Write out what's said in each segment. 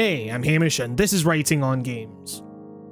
Hey, I'm Hamish and this is Writing on Games.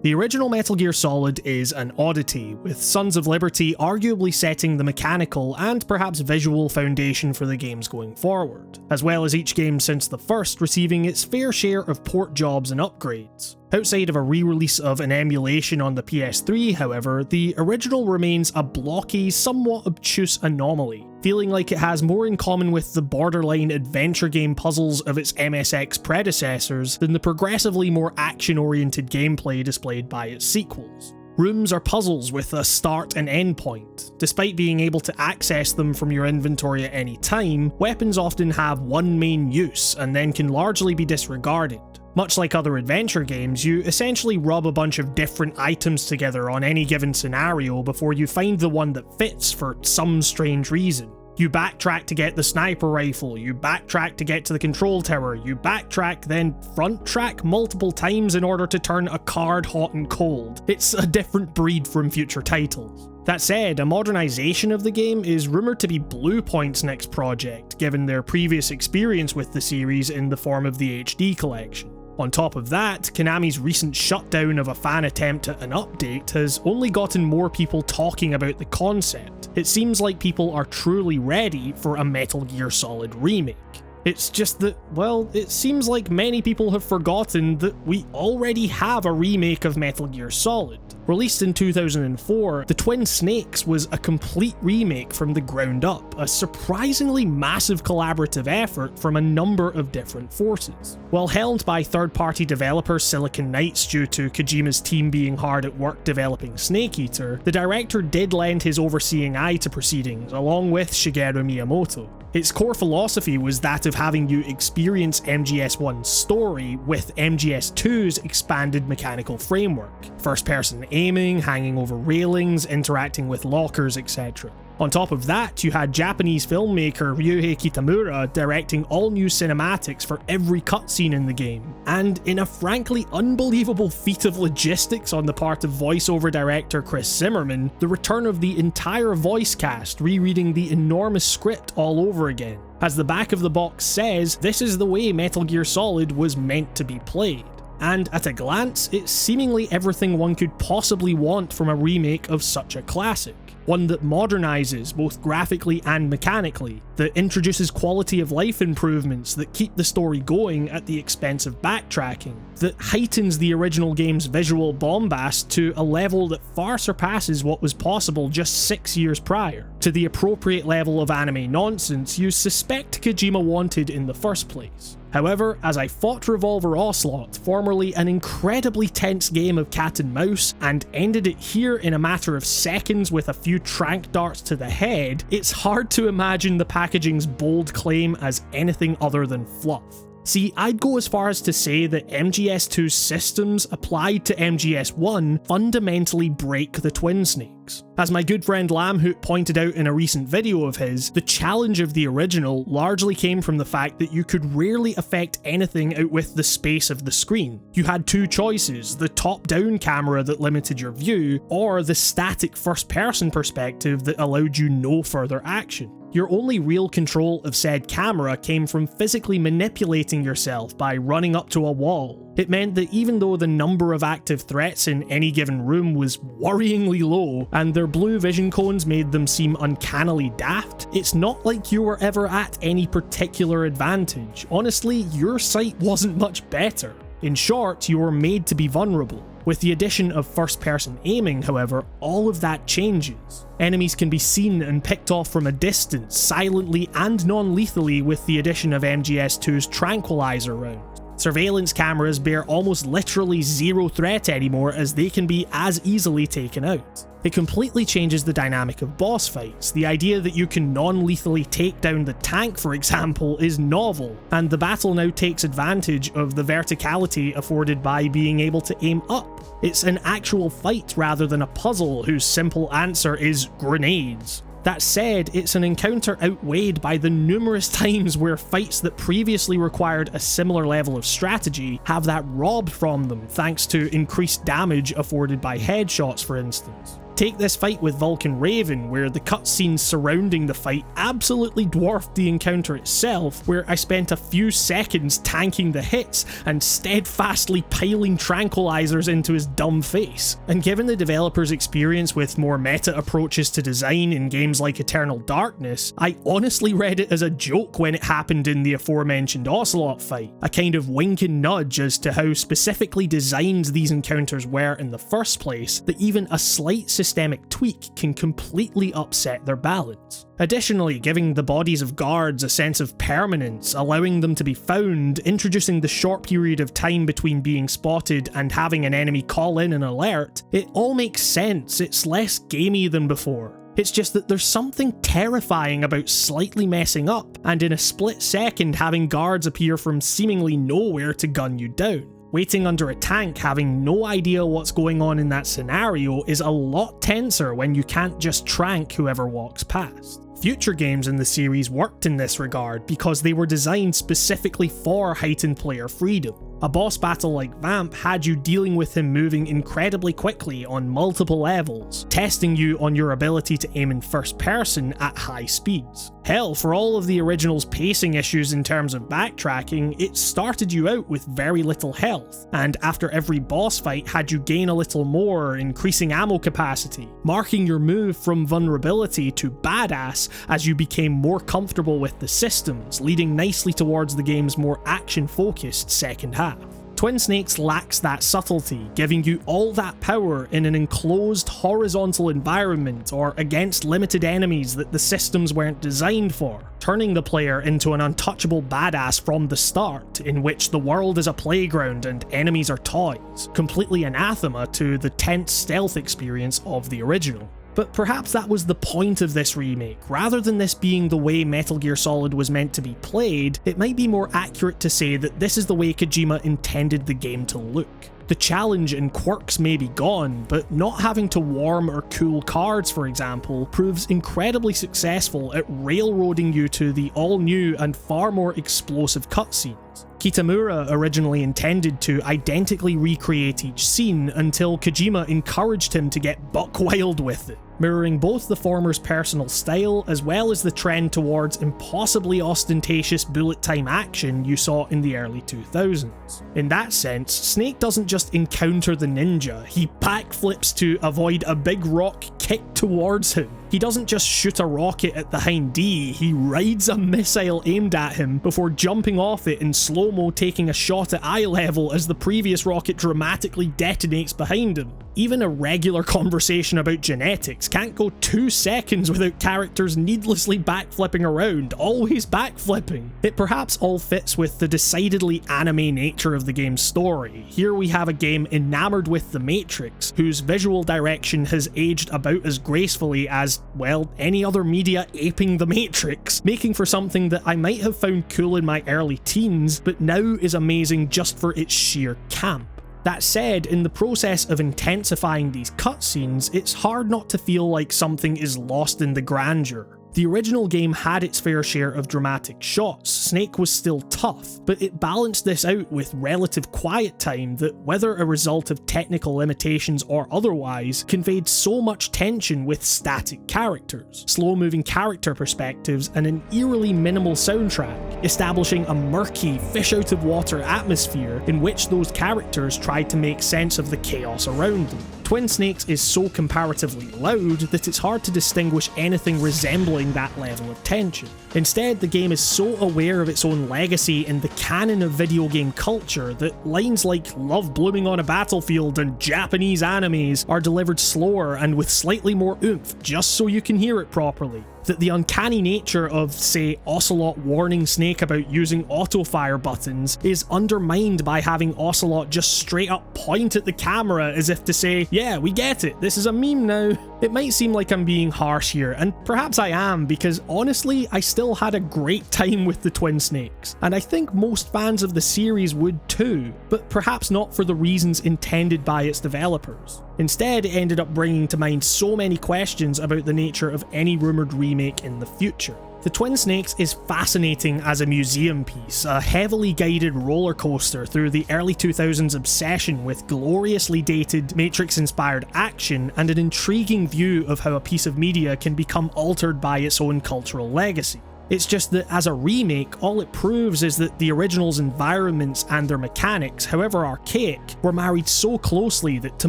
The original Metal Gear Solid is an oddity, with Sons of Liberty arguably setting the mechanical and perhaps visual foundation for the games going forward, as well as each game since the first receiving its fair share of port jobs and upgrades. Outside of a re-release of an emulation on the PS3, however, the original remains a blocky, somewhat obtuse anomaly, feeling like it has more in common with the borderline adventure game puzzles of its MSX predecessors than the progressively more action-oriented gameplay displayed by its sequels. Rooms are puzzles with a start and end point. Despite being able to access them from your inventory at any time, weapons often have one main use and then can largely be disregarded. Much like other adventure games, you essentially rub a bunch of different items together on any given scenario before you find the one that fits for some strange reason. You backtrack to get the sniper rifle, you backtrack to get to the control tower, you backtrack then front track multiple times in order to turn a card hot and cold. It's a different breed from future titles. That said, a modernization of the game is rumoured to be Bluepoint's next project, given their previous experience with the series in the form of the HD collection. On top of that, Konami's recent shutdown of a fan attempt at an update has only gotten more people talking about the concept. It seems like people are truly ready for a Metal Gear Solid remake. It's just that, well, it seems like many people have forgotten that we already have a remake of Metal Gear Solid. Released in 2004, The Twin Snakes was a complete remake from the ground up, a surprisingly massive collaborative effort from a number of different forces. While helmed by third-party developer Silicon Knights due to Kojima's team being hard at work developing Snake Eater, the director did lend his overseeing eye to proceedings, along with Shigeru Miyamoto. Its core philosophy was that of having you experience MGS1's story with MGS2's expanded mechanical framework. First-person aiming, hanging over railings, interacting with lockers, etc. On top of that, you had Japanese filmmaker Ryuhei Kitamura directing all new cinematics for every cutscene in the game, and in a frankly unbelievable feat of logistics on the part of voiceover director Chris Zimmerman, the return of the entire voice cast rereading the enormous script all over again. As the back of the box says, this is the way Metal Gear Solid was meant to be played. And at a glance, it's seemingly everything one could possibly want from a remake of such a classic. One that modernizes both graphically and mechanically, that introduces quality of life improvements that keep the story going at the expense of backtracking, that heightens the original game's visual bombast to a level that far surpasses what was possible just 6 years prior, to the appropriate level of anime nonsense you suspect Kojima wanted in the first place. However, as I fought Revolver Ocelot, formerly an incredibly tense game of cat and mouse, and ended it here in a matter of seconds with a few trank darts to the head, it's hard to imagine the packaging's bold claim as anything other than fluff. See, I'd go as far as to say that MGS2's systems applied to MGS1 fundamentally break the Twin Snakes. As my good friend Lamhoot pointed out in a recent video of his, the challenge of the original largely came from the fact that you could rarely affect anything out with the space of the screen. You had two choices, the top-down camera that limited your view, or the static first-person perspective that allowed you no further action. Your only real control of said camera came from physically manipulating yourself by running up to a wall. It meant that even though the number of active threats in any given room was worryingly low, and their blue vision cones made them seem uncannily daft, it's not like you were ever at any particular advantage. Honestly, your sight wasn't much better. In short, you were made to be vulnerable. With the addition of first-person aiming, however, all of that changes. Enemies can be seen and picked off from a distance, silently and non-lethally with the addition of MGS2's tranquilizer rounds. Surveillance cameras bear almost literally zero threat anymore, as they can be as easily taken out. It completely changes the dynamic of boss fights. The idea that you can non-lethally take down the tank, for example, is novel, and the battle now takes advantage of the verticality afforded by being able to aim up. It's an actual fight rather than a puzzle whose simple answer is grenades. That said, it's an encounter outweighed by the numerous times where fights that previously required a similar level of strategy have that robbed from them thanks to increased damage afforded by headshots, for instance. Take this fight with Vulcan Raven, where the cutscenes surrounding the fight absolutely dwarfed the encounter itself, where I spent a few seconds tanking the hits and steadfastly piling tranquilizers into his dumb face. And given the developer's experience with more meta approaches to design in games like Eternal Darkness, I honestly read it as a joke when it happened in the aforementioned Ocelot fight, a kind of wink and nudge as to how specifically designed these encounters were in the first place, that even a slight systemic tweak can completely upset their balance. Additionally, giving the bodies of guards a sense of permanence, allowing them to be found, introducing the short period of time between being spotted and having an enemy call in an alert, it all makes sense. It's less gamey than before. It's just that there's something terrifying about slightly messing up, and in a split second having guards appear from seemingly nowhere to gun you down. Waiting under a tank, having no idea what's going on in that scenario, is a lot tenser when you can't just trank whoever walks past. Future games in the series worked in this regard because they were designed specifically for heightened player freedom. A boss battle like Vamp had you dealing with him moving incredibly quickly on multiple levels, testing you on your ability to aim in first person at high speeds. Hell, for all of the original's pacing issues in terms of backtracking, it started you out with very little health, and after every boss fight had you gain a little more, increasing ammo capacity, marking your move from vulnerability to badass as you became more comfortable with the systems, leading nicely towards the game's more action-focused second half. Twin Snakes lacks that subtlety, giving you all that power in an enclosed horizontal environment or against limited enemies that the systems weren't designed for, turning the player into an untouchable badass from the start, in which the world is a playground and enemies are toys, completely anathema to the tense stealth experience of the original. But perhaps that was the point of this remake. Rather than this being the way Metal Gear Solid was meant to be played, it might be more accurate to say that this is the way Kojima intended the game to look. The challenge and quirks may be gone, but not having to warm or cool cards, for example, proves incredibly successful at railroading you to the all-new and far more explosive cutscenes. Kitamura originally intended to identically recreate each scene until Kojima encouraged him to get buck wild with it, mirroring both the former's personal style as well as the trend towards impossibly ostentatious bullet time action you saw in the early 2000s. In that sense, Snake doesn't just encounter the ninja, he backflips to avoid a big rock kicked towards him. He doesn't just shoot a rocket at the hind D, he rides a missile aimed at him before jumping off it in slow-mo, taking a shot at eye level as the previous rocket dramatically detonates behind him. Even a regular conversation about genetics can't go 2 seconds without characters needlessly backflipping around, always backflipping. It perhaps all fits with the decidedly anime nature of the game's story. Here we have a game enamored with the Matrix, whose visual direction has aged about as gracefully as, well, any other media aping the Matrix, making for something that I might have found cool in my early teens, but now is amazing just for its sheer camp. That said, in the process of intensifying these cutscenes, it's hard not to feel like something is lost in the grandeur. The original game had its fair share of dramatic shots, Snake was still tough, but it balanced this out with relative quiet time that, whether a result of technical limitations or otherwise, conveyed so much tension with static characters, slow-moving character perspectives, and an eerily minimal soundtrack, establishing a murky, fish-out-of-water atmosphere in which those characters tried to make sense of the chaos around them. Twin Snakes is so comparatively loud that it's hard to distinguish anything resembling that level of tension. Instead, the game is so aware of its own legacy in the canon of video game culture that lines like "love blooming on a battlefield" and "Japanese animes" are delivered slower and with slightly more oomph just so you can hear it properly. That the uncanny nature of, say, Ocelot warning Snake about using auto-fire buttons is undermined by having Ocelot just straight up point at the camera as if to say, yeah, we get it, this is a meme now. It might seem like I'm being harsh here, and perhaps I am, because honestly, I still had a great time with the Twin Snakes, and I think most fans of the series would too, but perhaps not for the reasons intended by its developers. Instead, it ended up bringing to mind so many questions about the nature of any rumoured remake in the future. The Twin Snakes is fascinating as a museum piece, a heavily guided roller coaster through the early 2000s obsession with gloriously dated Matrix-inspired action and an intriguing view of how a piece of media can become altered by its own cultural legacy. It's just that as a remake, all it proves is that the original's environments and their mechanics, however archaic, were married so closely that to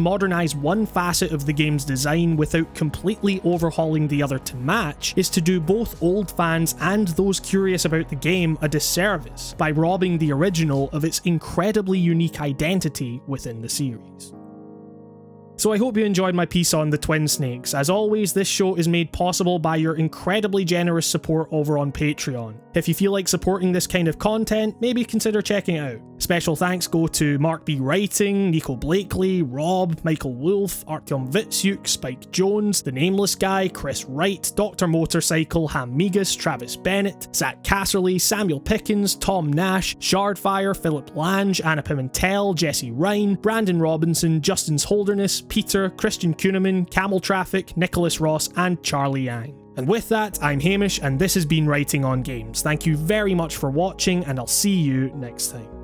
modernise one facet of the game's design without completely overhauling the other to match is to do both old fans and those curious about the game a disservice by robbing the original of its incredibly unique identity within the series. So I hope you enjoyed my piece on the Twin Snakes. As always, this show is made possible by your incredibly generous support over on Patreon. If you feel like supporting this kind of content, maybe consider checking it out. Special thanks go to Mark B. Writing, Nico Bleackley, Rob, Michael Wolf, Artyom Vitsyuk, Spike Jones, The Nameless Guy, Chris Wright, Dr. Motorcycle, Ham Migas, Travis Bennett, Zach Casserly, Samuel Pickens, Tom Nash, Shardfire, Philip Lange, Anna Pimentel, Jesse Ryan, Brandon Robinson, Justin's Holderness, Peter, Christian Kuhneman, Camel Traffic, Nicholas Ross, and Charlie Yang. And with that, I'm Hamish, and this has been Writing on Games. Thank you very much for watching, and I'll see you next time.